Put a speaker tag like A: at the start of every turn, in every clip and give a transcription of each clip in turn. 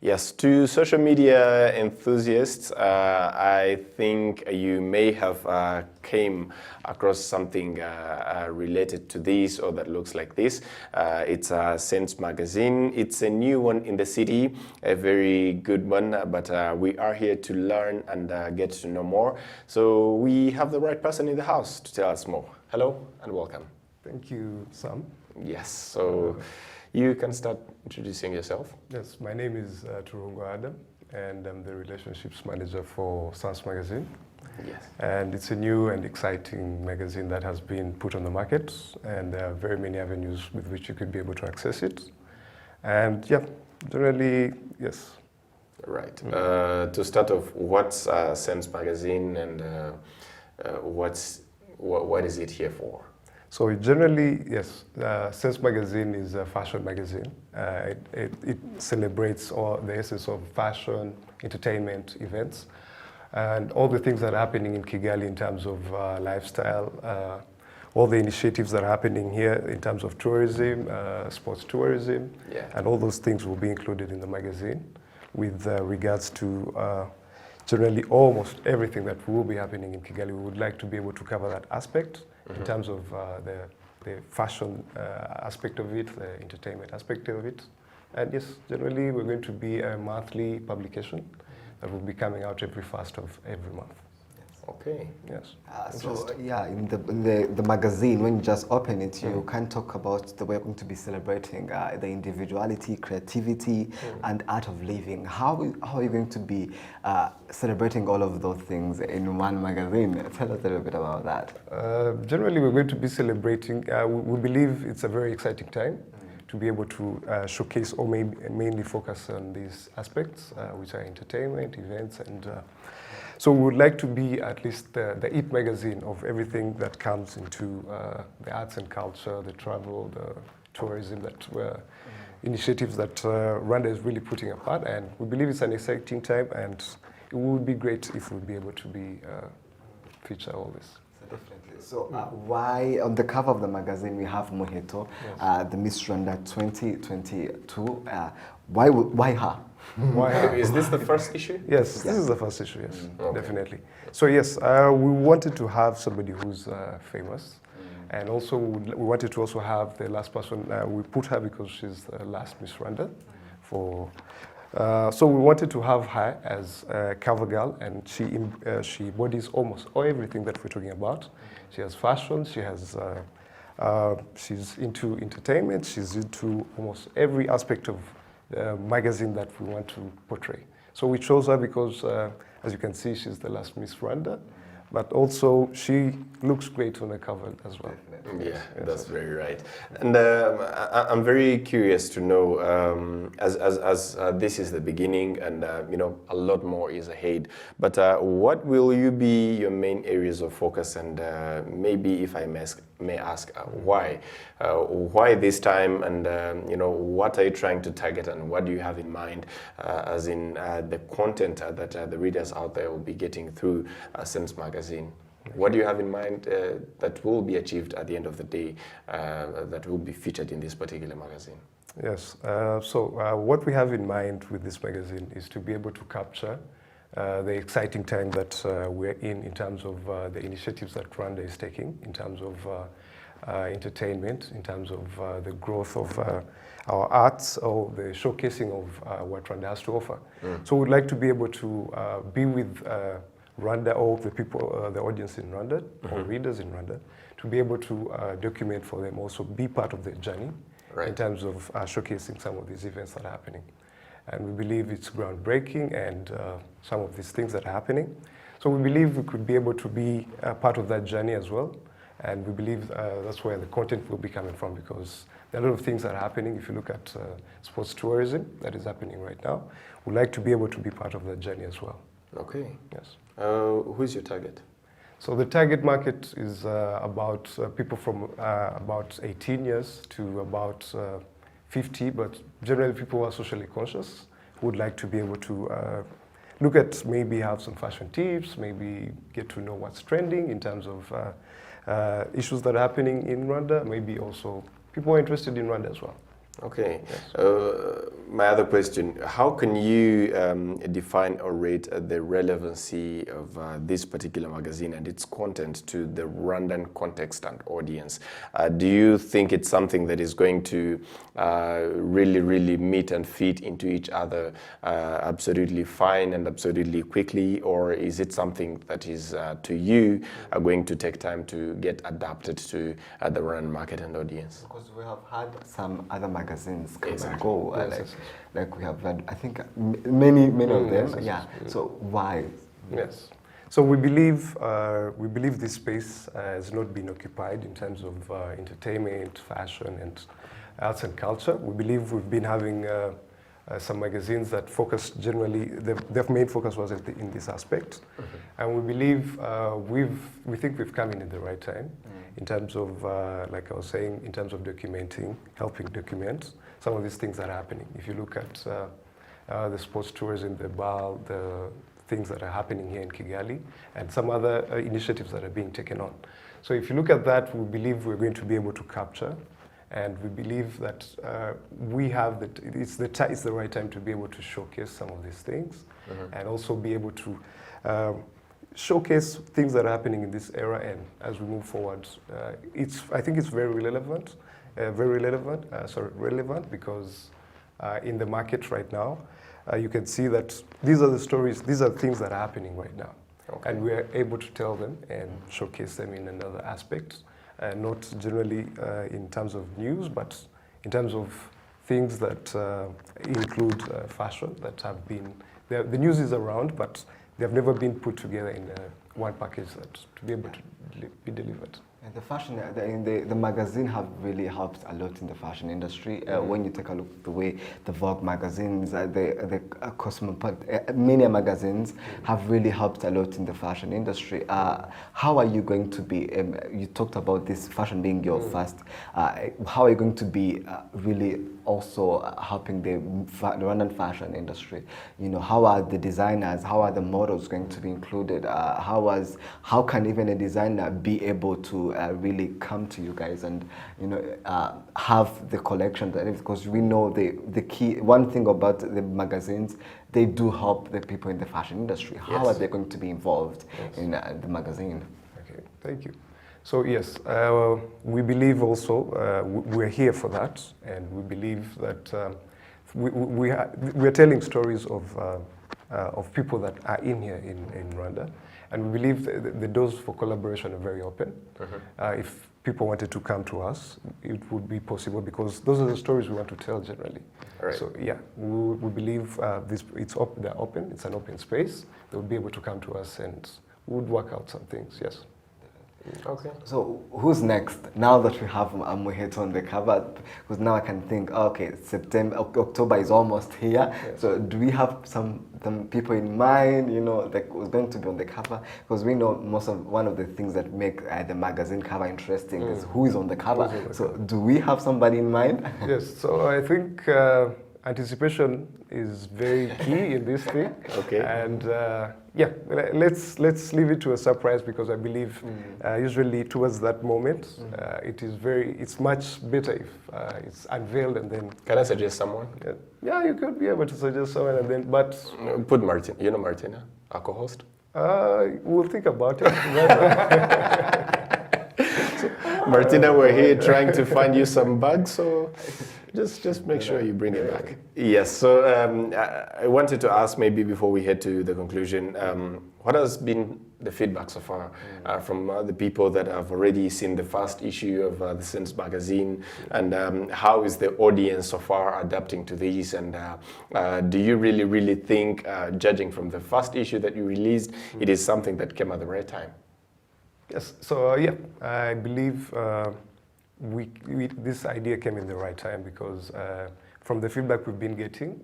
A: Yes, to social media enthusiasts, I think you may have came across something related to this or that looks like this. It's a SENS magazine. It's a new one in the city, a very good one, but we are here to learn and get to know more. So we have the right person in the house to tell us more. Hello and welcome.
B: Thank you, Sam.
A: Yes, so you can start introducing yourself.
B: Yes, my name is Turungo Adam, and I'm the relationships manager for SENS magazine.
A: Yes.
B: And it's a new and exciting magazine that has been put on the market, and there are very many avenues with which you could be able to access it. And yeah, generally, yes.
A: Right. To start off, what's SENS magazine and what is it here for?
B: So generally, yes, SENS magazine is a fashion magazine. It celebrates all the essence of fashion, entertainment, events, and all the things that are happening in Kigali in terms of lifestyle, all the initiatives that are happening here in terms of tourism, sports tourism, and all those things will be included in the magazine with regards to generally almost everything that will be happening in Kigali. We would like to be able to cover that aspect in terms of the fashion aspect of it, the entertainment aspect of it. And yes, generally we're going to be a monthly publication that will be coming out every first of every month.
A: Okay.
B: Yes.
C: So yeah, in the magazine, when you just open it, you can talk about the way we're going to be celebrating the individuality, creativity, and art of living. How are you going to be celebrating all of those things in one magazine? Tell us a little bit about that.
B: Generally, we're going to be celebrating. We believe it's a very exciting time to be able to showcase or mainly focus on these aspects, which are entertainment, events, and so we would like to be at least the IT magazine of everything that comes into the arts and culture, the travel, the tourism, initiatives that Rwanda is really putting apart. And we believe it's an exciting time, and it would be great if we'd be able to feature all this.
C: Definitely. So why, on the cover of the magazine, we have Muheto, the Miss Rwanda 2022. Why her?
B: Why her?
A: Is this the first issue?
B: Yes, this is the first issue, yes, definitely. So yes, we wanted to have somebody who's famous, and also we wanted to also have the last person. We put her because she's the last Miss Rwanda. So we wanted to have her as a cover girl, and she embodies almost everything that we're talking about. She has fashion, she's into entertainment, she's into almost every aspect of the magazine that we want to portray. So we chose her because, as you can see, she's the last Miss Rwanda, but also she looks great on the cover as well.
A: Yeah, that's very right. And I'm very curious to know, as this is the beginning, and you know, a lot more is ahead. But what will you be your main areas of focus, and maybe if I may ask, why? Why this time, and you know, what are you trying to target, and what do you have in mind, as in the content that the readers out there will be getting through SENS magazine? What do you have in mind that will be achieved at the end of the day, that will be featured in this particular magazine?
B: Yes, so what we have in mind with this magazine is to be able to capture the exciting time that we're in terms of the initiatives that Rwanda is taking, in terms of entertainment, in terms of the growth of our arts, or the showcasing of what Rwanda has to offer. So we'd like to be able to be with Rwanda, or the people, the audience in Rwanda, or readers in Rwanda, to be able to document for them, also be part of the journey in terms of showcasing some of these events that are happening. And we believe it's groundbreaking, and some of these things that are happening. So we believe we could be able to be a part of that journey as well. And we believe that's where the content will be coming from, because there are a lot of things that are happening. If you look at sports tourism that is happening right now, we'd like to be able to be part of that journey as well.
A: Okay.
B: Yes.
A: Who is your target?
B: So the target market is about people from about 18 years to about 50, but generally people who are socially conscious, who would like to be able to look at, maybe have some fashion tips, maybe get to know what's trending in terms of issues that are happening in Rwanda, maybe also people who are interested in Rwanda as well.
A: Okay.
B: Yes.
A: My other question, how can you define or rate the relevancy of this particular magazine and its content to the Rwandan context and audience? Do you think it's something that is going to really meet and fit into each other absolutely fine and absolutely quickly, or is it something that is to you going to take time to get adapted to the Rwandan market and audience?
C: Because we have had some other magazines come and
A: Exactly.
C: go,
B: Yes,
C: like we have had, I think, many of them.
B: Yes,
C: Yeah.
B: yes.
C: So why?
B: Yes. So we believe this space has not been occupied in terms of entertainment, fashion, and arts and culture. We believe we've been having some magazines that focus generally. Their main focus was in this aspect, and we believe we think we've come in at the right time in terms of, like I was saying, in terms of documenting, helping document some of these things that are happening. If you look at the sports tours in the BAL, the things that are happening here in Kigali, and some other initiatives that are being taken on. So if you look at that, we believe we're going to be able to capture, and we believe that we have that it's the right time to be able to showcase some of these things, and also be able to showcase things that are happening in this era. And as we move forward, I think it's very relevant, relevant because in the market right now, you can see that these are the stories, these are things that are happening right now. Okay. And we are able to tell them and showcase them in another aspect, not generally in terms of news, but in terms of things that include fashion that have been, the news is around, but they have never been put together in one package that to be able to be delivered.
C: And the fashion, the magazine have really helped a lot in the fashion industry. When you take a look at the way the Vogue magazines, the Cosmopolitan, many magazines have really helped a lot in the fashion industry. How are you going to be, you talked about this fashion being your first, how are you going to be really also helping the Rwandan fashion industry? You know, how are the designers, how are the models going to be included? How can even a designer be able to really come to you guys and have the collection? Because we know the key one thing about the magazines, they do help the people in the fashion industry. How are they going to be involved in the magazine?
B: Okay, thank you. So yes, we believe also we're here for that, and we believe that we're telling stories of people that are in here in Rwanda. And we believe the doors for collaboration are very open. If people wanted to come to us, it would be possible because those are the stories we want to tell generally. Right. So yeah, we believe they're open. It's an open space. They would be able to come to us and we would work out some things. Yes.
C: Okay. So who's next? Now that we have Muheto on the cover, because now I can think, okay, October is almost here. Yes. So do we have some people in mind, that was going to be on the cover? Because we know one of the things that make the magazine cover interesting is who is on the cover. So do we have somebody in mind?
B: Yes. So I think anticipation is very key in this thing. Okay. And yeah, let's leave it to a surprise because I believe usually towards that moment, it's much better if it's unveiled and then.
A: Can I suggest someone?
B: Yeah, you could be able to suggest someone and then, but.
A: Put Martin, Martina, our co-host?
B: We'll think about it.
A: Martina, we're here trying to find you some bugs, so just make sure you bring it back. Yes, so I wanted to ask maybe before we head to the conclusion, what has been the feedback so far from the people that have already seen the first issue of the SENS magazine, and how is the audience so far adapting to this, and do you really think, judging from the first issue that you released, it is something that came at the right time?
B: Yes, so yeah, I believe this idea came in the right time because from the feedback we've been getting,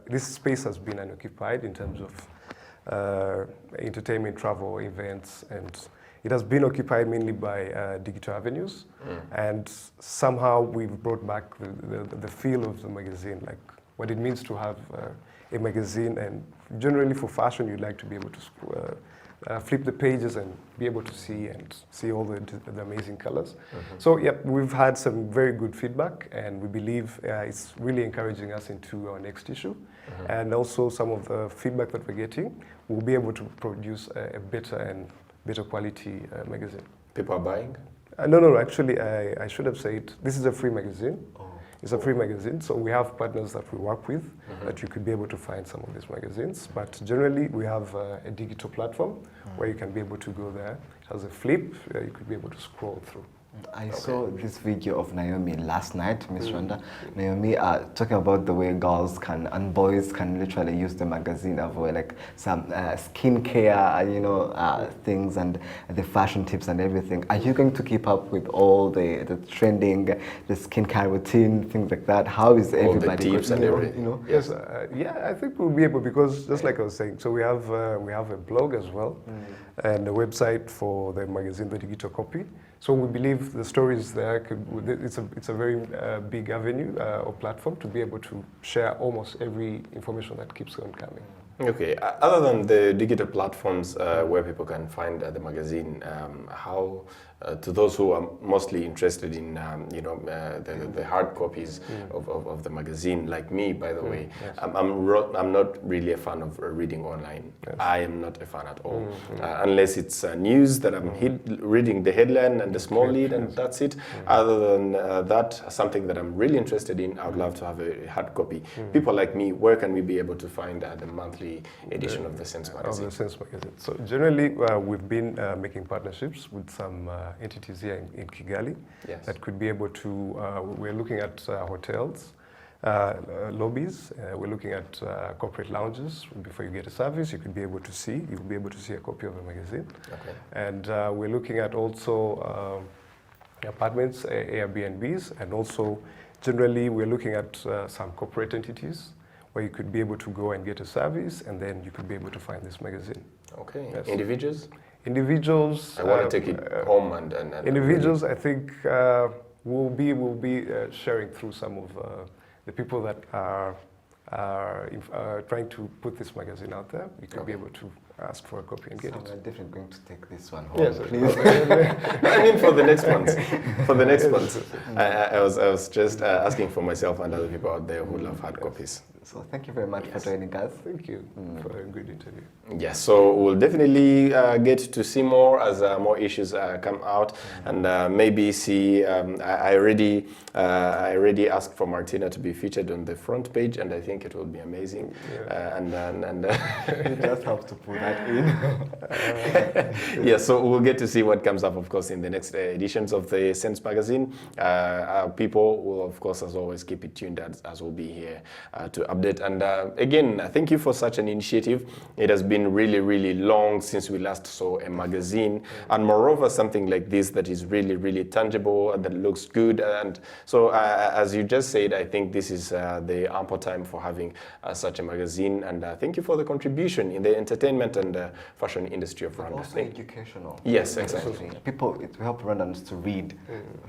B: this space has been unoccupied in terms of entertainment, travel, events, and it has been occupied mainly by digital avenues. And somehow we've brought back the feel of the magazine, like what it means to have a magazine, and generally for fashion, you'd like to be able to flip the pages and be able to see all the amazing colors. So yeah, we've had some very good feedback, and we believe it's really encouraging us into our next issue. And also some of the feedback that we're getting, we'll be able to produce a better quality magazine.
A: People are buying?
B: No, actually, I should have said this is a free magazine. It's a free magazine, so we have partners that we work with that you could be able to find some of these magazines. But generally, we have a digital platform where you can be able to go there. It has a flip, you could be able to scroll through.
C: I saw this video of Naomi last night, Miss Rwanda. Naomi talking about the way girls can and boys can literally use the magazine for like some skincare, you know, things and the fashion tips and everything. Are you going to keep up with all the trending, the skincare routine, things like that? How is everybody?
A: All the tips and everything.
B: You know? Yes, yeah, I think we'll be able, because just like I was saying, so we have a blog as well, and a website for the magazine, the digital copy. So we believe the stories there, it's a very big avenue or platform to be able to share almost every information that keeps on coming.
A: Okay, other than the digital platforms where people can find the magazine, how, to those who are mostly interested in, you know, the hard copies of the magazine, like me, by the way,
B: yes.
A: I'm not really a fan of reading online. Yes. I am not a fan at all, unless it's news that I'm reading the headline and the small lead, and that's it. Other than that, something that I'm really interested in, I would love to have a hard copy. People like me, where can we be able to find the monthly edition of the SENS magazine?
B: Of the SENS magazine. So generally, we've been making partnerships with some entities here in Kigali that could be able to, we're looking at hotels, lobbies, we're looking at corporate lounges. Before you get a service, you could be able to see, you'll be able to see a copy of the magazine. Okay. And we're looking at also apartments, Airbnbs, and also generally we're looking at some corporate entities where you could be able to go and get a service, and then you could be able to find this magazine.
A: Okay. Yes. Individuals?
B: Individuals.
A: I want to take it home and
B: individuals, I think we'll be sharing through some of the people that are trying to put this magazine out there. You could be able to ask for a copy and get it.
C: We're definitely going to take this one home.
B: Yes,
C: please.
A: I mean, for the next ones. For the next ones. I was just asking for myself and other people out there who love hard copies.
C: So thank you very much for joining us.
B: Thank you for a good interview.
A: Yes, so we'll definitely get to see more as more issues come out, and maybe see. I already asked for Martina to be featured on the front page, and I think it will be amazing.
B: Yeah.
C: You just have to put that in.
A: Yeah, so we'll get to see what comes up, of course, in the next editions of the SENS magazine. People will, of course, as always, keep it tuned as we'll be here to update. And again, thank you for such an initiative. It has been really, really long since we last saw a magazine, and moreover, something like this that is really, really tangible and that looks good. And so, as you just said, I think this is the ample time for having such a magazine. And thank you for the contribution in the entertainment and fashion industry of Rwanda.
C: Also educational.
A: Yes, exactly.
C: People, it will help Rwandans to read.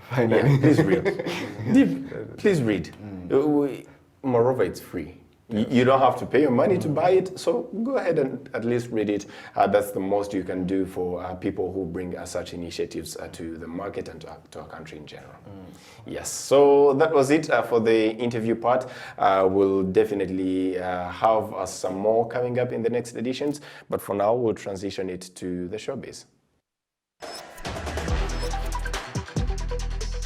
C: Finally.
A: Yeah, please read. Please read. Moreover, it's free. You don't have to pay your money to buy it, so go ahead and at least read it. That's the most you can do for people who bring such initiatives to the market and to our country in general. Yes, so that was it for the interview part. We'll definitely have some more coming up in the next editions, but for now we'll transition it to the showbiz.